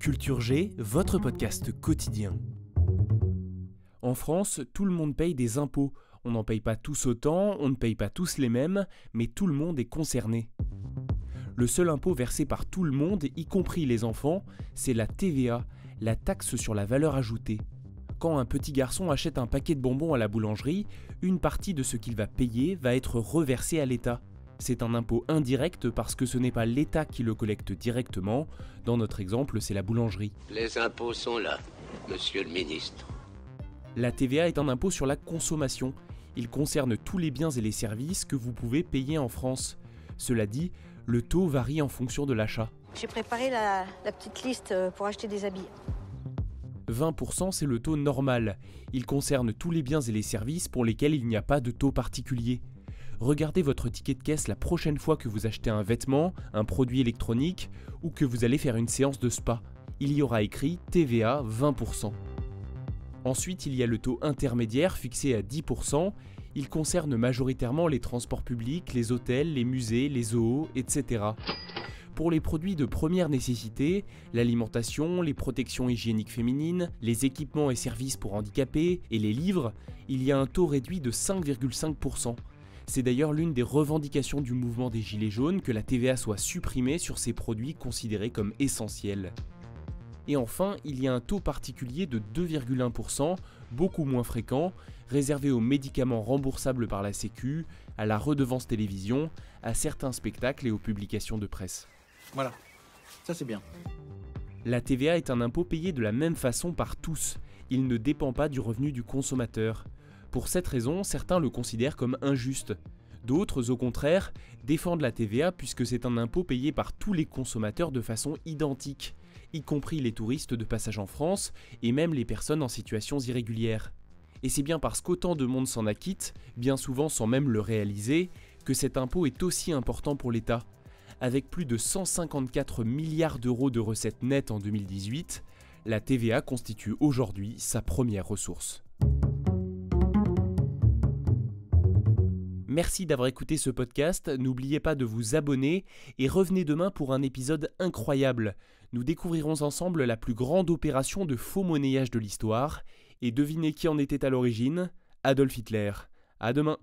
Culture G, votre podcast quotidien. En France, tout le monde paye des impôts. On n'en paye pas tous autant, on ne paye pas tous les mêmes, mais tout le monde est concerné. Le seul impôt versé par tout le monde, y compris les enfants, c'est la TVA, la taxe sur la valeur ajoutée. Quand un petit garçon achète un paquet de bonbons à la boulangerie, une partie de ce qu'il va payer va être reversée à l'État. C'est un impôt indirect parce que ce n'est pas l'État qui le collecte directement. Dans notre exemple, c'est la boulangerie. Les impôts sont là, monsieur le ministre. La TVA est un impôt sur la consommation. Il concerne tous les biens et les services que vous pouvez payer en France. Cela dit, le taux varie en fonction de l'achat. J'ai préparé la petite liste pour acheter des habits. 20% c'est le taux normal. Il concerne tous les biens et les services pour lesquels il n'y a pas de taux particulier. Regardez votre ticket de caisse la prochaine fois que vous achetez un vêtement, un produit électronique ou que vous allez faire une séance de spa. Il y aura écrit TVA 20%. Ensuite, il y a le taux intermédiaire fixé à 10%. Il concerne majoritairement les transports publics, les hôtels, les musées, les zoos, etc. Pour les produits de première nécessité, l'alimentation, les protections hygiéniques féminines, les équipements et services pour handicapés et les livres, il y a un taux réduit de 5,5%. C'est d'ailleurs l'une des revendications du mouvement des Gilets jaunes que la TVA soit supprimée sur ces produits considérés comme essentiels. Et enfin, il y a un taux particulier de 2,1%, beaucoup moins fréquent, réservé aux médicaments remboursables par la Sécu, à la redevance télévision, à certains spectacles et aux publications de presse. Voilà, ça c'est bien. La TVA est un impôt payé de la même façon par tous. Il ne dépend pas du revenu du consommateur. Pour cette raison, certains le considèrent comme injuste. D'autres, au contraire, défendent la TVA puisque c'est un impôt payé par tous les consommateurs de façon identique, y compris les touristes de passage en France et même les personnes en situations irrégulières. Et c'est bien parce qu'autant de monde s'en acquitte, bien souvent sans même le réaliser, que cet impôt est aussi important pour l'État. Avec plus de 154 milliards d'euros de recettes nettes en 2018, la TVA constitue aujourd'hui sa première ressource. Merci d'avoir écouté ce podcast, n'oubliez pas de vous abonner et revenez demain pour un épisode incroyable. Nous découvrirons ensemble la plus grande opération de faux monnayage de l'histoire et devinez qui en était à l'origine ? Adolf Hitler. À demain.